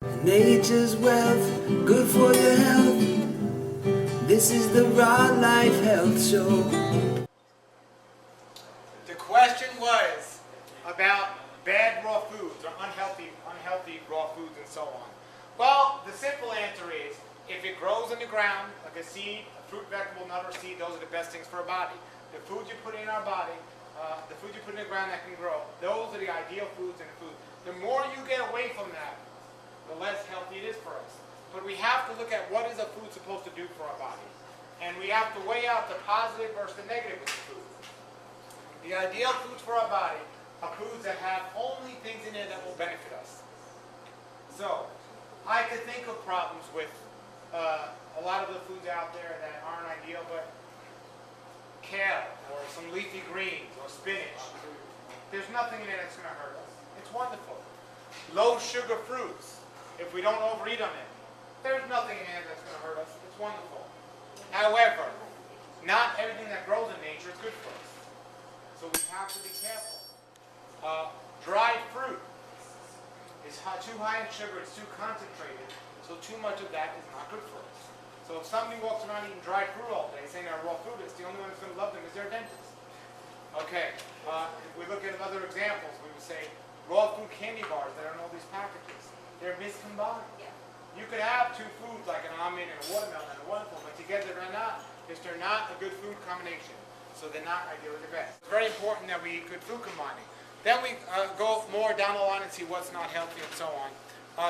Nature's wealth, good for your health. This is the Raw Life Health Show. The question was about bad raw foods or unhealthy raw foods and so on. Well, the simple answer is if it grows in the ground, like a seed, a fruit, vegetable, nut, or seed, those are the best things for our body. The food you put in our body, the food you put in the ground that can grow, those are the ideal foods in the food. The more you get away from that, the less healthy it is for us. But we have to look at what is a food supposed to do for our body. And we have to weigh out the positive versus the negative with the food. The ideal foods for our body are foods that have only things in there that will benefit us. So, I could think of problems with a lot of the foods out there that aren't ideal, but kale or some leafy greens or spinach. There's nothing in there that's going to hurt us. It's wonderful. Low sugar fruits, if we don't overeat on it, there's nothing in there that's going to hurt us. It's wonderful. However, not everything that grows in nature is good for us. So we have to be careful. Dried fruit is too high in sugar, it's too concentrated, so too much of that is not good for us. So if somebody walks around eating dried fruit all day, saying they're raw food, it's the only one that's going to love them is their dentist. Okay, if we look at other examples, we would say raw food candy bars that are in all these packages. They're miscombined. Yeah. You could have two foods like an almond and a watermelon and a wonderful, but together they're not, because they're not a good food combination. So they're not ideally the best. It's very important that we eat good food combining. Then we go more down the line and see what's not healthy and so on.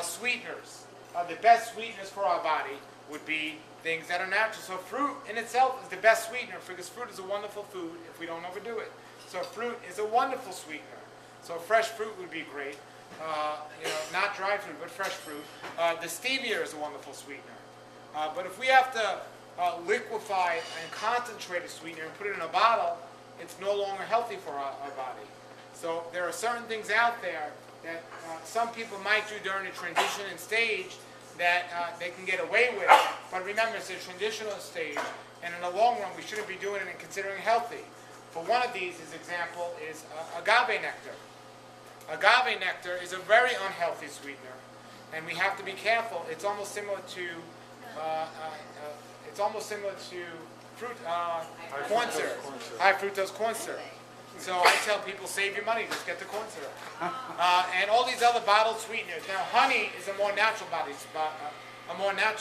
Sweeteners. The best sweeteners for our body would be things that are natural. So fruit in itself is the best sweetener because fruit is a wonderful food if we don't overdo it. So fruit is a wonderful sweetener. So fresh fruit would be great. Not dried fruit, but fresh fruit. The stevia is a wonderful sweetener. But if we have to liquefy and concentrate a sweetener and put it in a bottle, it's no longer healthy for our body. So there are certain things out there that some people might do during the transition and stage that they can get away with. But remember, it's a transitional stage, and in the long run, we shouldn't be doing it and considering healthy. For one of these, as example, is agave nectar. Agave nectar is a very unhealthy sweetener, and we have to be careful. It's almost similar to fruit corn syrup, high fructose corn syrup. So I tell people, save your money, just get the corn syrup. And all these other bottled sweeteners. Now, honey is a more natural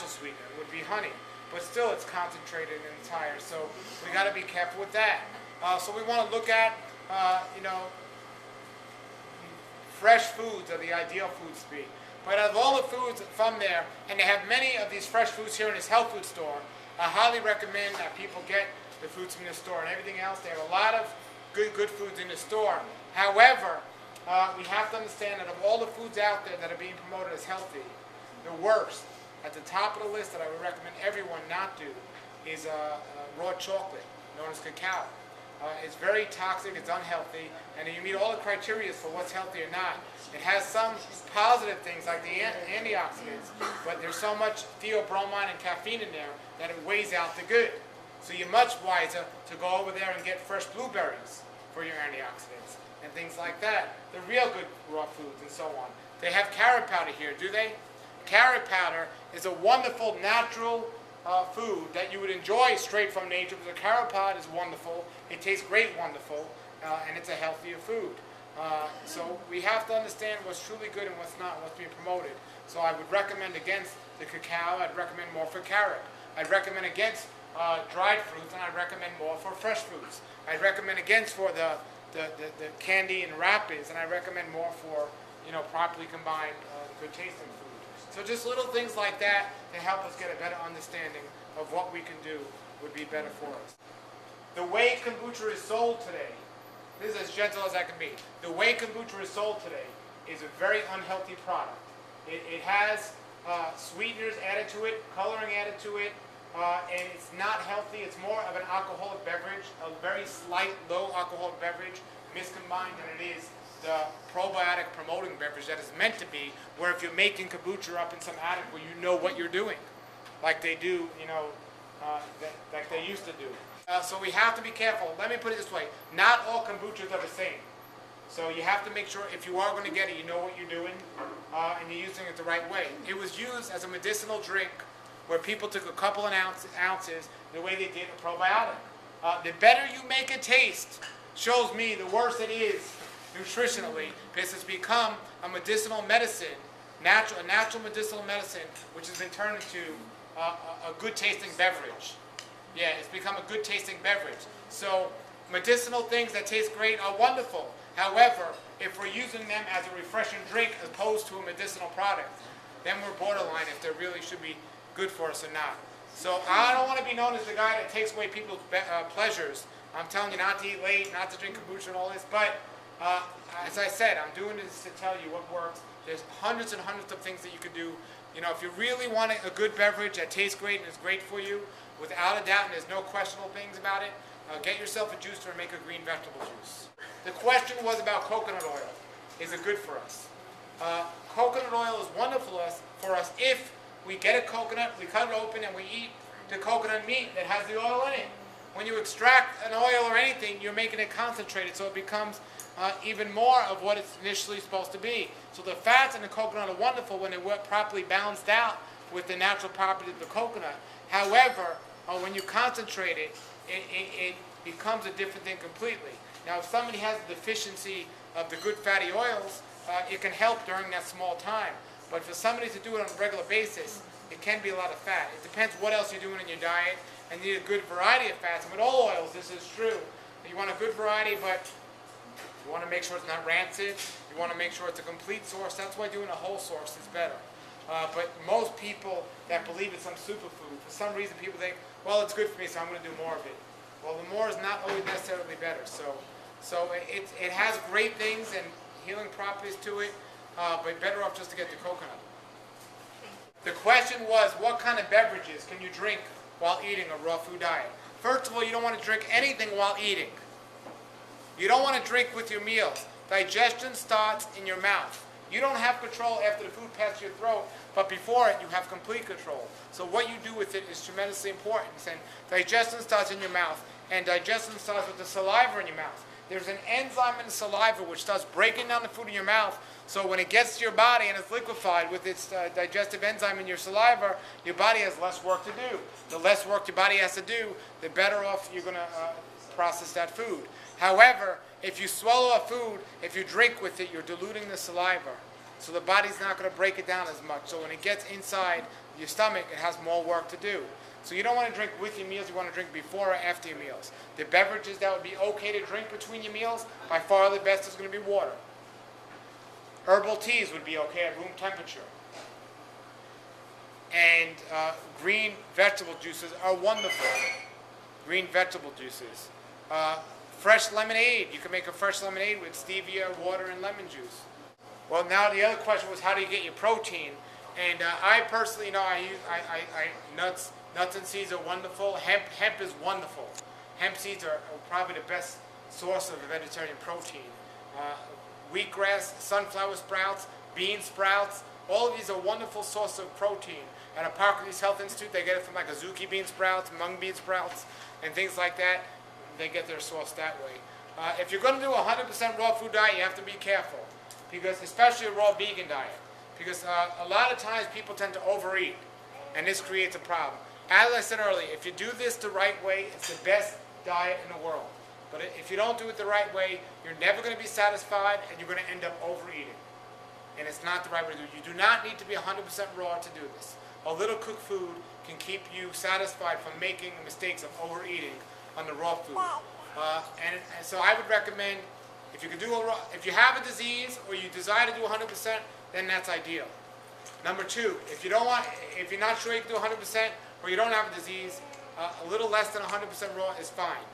sweetener. It would be honey, but still it's concentrated and it's higher. So we got to be careful with that. So we want to look at, fresh foods are the ideal foods to be. But out of all the foods from there, and they have many of these fresh foods here in this health food store, I highly recommend that people get the foods from the store and everything else. They have a lot of good foods in the store. However, we have to understand that of all the foods out there that are being promoted as healthy, the worst, at the top of the list that I would recommend everyone not do, is raw chocolate, known as cacao. It's very toxic, it's unhealthy, and you meet all the criteria for what's healthy or not. It has some positive things like the antioxidants, but there's so much theobromine and caffeine in there that it weighs out the good. So you're much wiser to go over there and get fresh blueberries for your antioxidants and things like that. The real good raw foods and so on. They have carrot powder here, do they? Carrot powder is a wonderful natural food that you would enjoy straight from nature because a carrot pod is wonderful. It tastes great, wonderful, and it's a healthier food. So we have to understand what's truly good and what's not, what's being promoted. So I would recommend against the cacao. I'd recommend more for carrot. I'd recommend against dried fruits, and I'd recommend more for fresh fruits. I'd recommend against for the candy and wrappers, and I recommend more for properly combined good tasting food. So just little things like that to help us get a better understanding of what we can do would be better for us. The way kombucha is sold today, this is as gentle as I can be. The way kombucha is sold today is a very unhealthy product. It has sweeteners added to it, coloring added to it, and it's not healthy. It's more of an alcoholic beverage, a very slight low alcoholic beverage, miscombined than it is the probiotic promoting beverage that is meant to be, where if you're making kombucha up in some attic where you know what you're doing, like they do, like they used to do. So we have to be careful. Let me put it this way. Not all kombuchas are the same. So you have to make sure if you are going to get it, you know what you're doing, and you're using it the right way. It was used as a medicinal drink where people took a couple of ounces the way they did a probiotic. The better you make it taste shows me the worse it is nutritionally, because it's become a medicinal medicine, a natural medicinal medicine, which has been turned into a good tasting beverage. Yeah, it's become a good tasting beverage. So medicinal things that taste great are wonderful. However, if we're using them as a refreshing drink as opposed to a medicinal product, then we're borderline if they really should be good for us or not. So I don't want to be known as the guy that takes away people's pleasures. I'm telling you not to eat late, not to drink kombucha and all this, but as I said, I'm doing this to tell you what works. There's hundreds and hundreds of things that you can do. You know, if you really want a good beverage that tastes great and is great for you, without a doubt, and there's no questionable things about it, get yourself a juicer and make a green vegetable juice. The question was about coconut oil. Is it good for us? Coconut oil is wonderful for us if we get a coconut, we cut it open, and we eat the coconut meat that has the oil in it. When you extract an oil or anything, you're making it concentrated, so it becomes even more of what it's initially supposed to be. So the fats in the coconut are wonderful when they're properly balanced out with the natural properties of the coconut. However, when you concentrate it, it becomes a different thing completely. Now, if somebody has a deficiency of the good fatty oils, it can help during that small time. But for somebody to do it on a regular basis, it can be a lot of fat. It depends what else you're doing in your diet, and you need a good variety of fats. And with all oils, this is true. You want a good variety, but you want to make sure it's not rancid. You want to make sure it's a complete source. That's why doing a whole source is better. But most people that believe it's some superfood, for some reason people think, well, it's good for me, so I'm going to do more of it. Well, the more is not always necessarily better. So it has great things and healing properties to it, but better off just to get the coconut. The question was, what kind of beverages can you drink while eating a raw food diet? First of all, you don't want to drink anything while eating. You don't want to drink with your meals. Digestion starts in your mouth. You don't have control after the food passes your throat, but before it, you have complete control. So what you do with it is tremendously important. And digestion starts in your mouth, and digestion starts with the saliva in your mouth. There's an enzyme in the saliva which starts breaking down the food in your mouth, so when it gets to your body and it's liquefied with its digestive enzyme in your saliva, your body has less work to do. The less work your body has to do, the better off you're going to process that food. However, if you swallow a food, if you drink with it, you're diluting the saliva. So the body's not going to break it down as much. So when it gets inside your stomach, it has more work to do. So you don't want to drink with your meals, you want to drink before or after your meals. The beverages that would be okay to drink between your meals, by far the best is going to be water. Herbal teas would be okay at room temperature. And green vegetable juices are wonderful. Green vegetable juices. Fresh lemonade. You can make a fresh lemonade with stevia, water, and lemon juice. Well, now the other question was, how do you get your protein? And I personally, I use nuts and seeds are wonderful. Hemp is wonderful. Hemp seeds are probably the best source of vegetarian protein. Wheatgrass, sunflower sprouts, bean sprouts, all of these are wonderful sources of protein. At Hippocrates Health Institute, they get it from like Azuki bean sprouts, mung bean sprouts, and things like that. They get their source that way. If you're going to do a 100% raw food diet, you have to be careful, because especially a raw vegan diet, because a lot of times people tend to overeat, and this creates a problem. As I said earlier, if you do this the right way, it's the best diet in the world. But if you don't do it the right way, you're never going to be satisfied, and you're going to end up overeating. And it's not the right way to do it. You do not need to be 100% raw to do this. A little cooked food can keep you satisfied from making mistakes of overeating on the raw food. And so I would recommend, if you can do if you have a disease or you desire to do 100%, then that's ideal. Number two, if you're not sure you can do 100% or you don't have a disease, a little less than 100% raw is fine.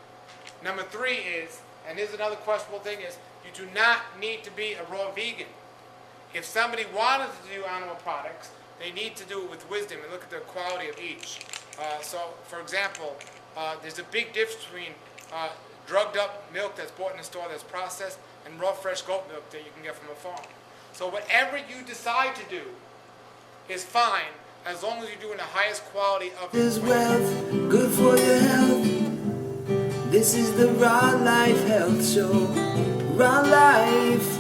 Number three is, and here's another questionable thing, is you do not need to be a raw vegan. If somebody wanted to do animal products, they need to do it with wisdom and look at the quality of each. So, for example, there's a big difference between drugged up milk that's bought in the store that's processed and raw fresh goat milk that you can get from a farm. So whatever you decide to do is fine as long as you're doing the highest quality of Is wealth good for your health? This is the Raw Life Health Show. raw life.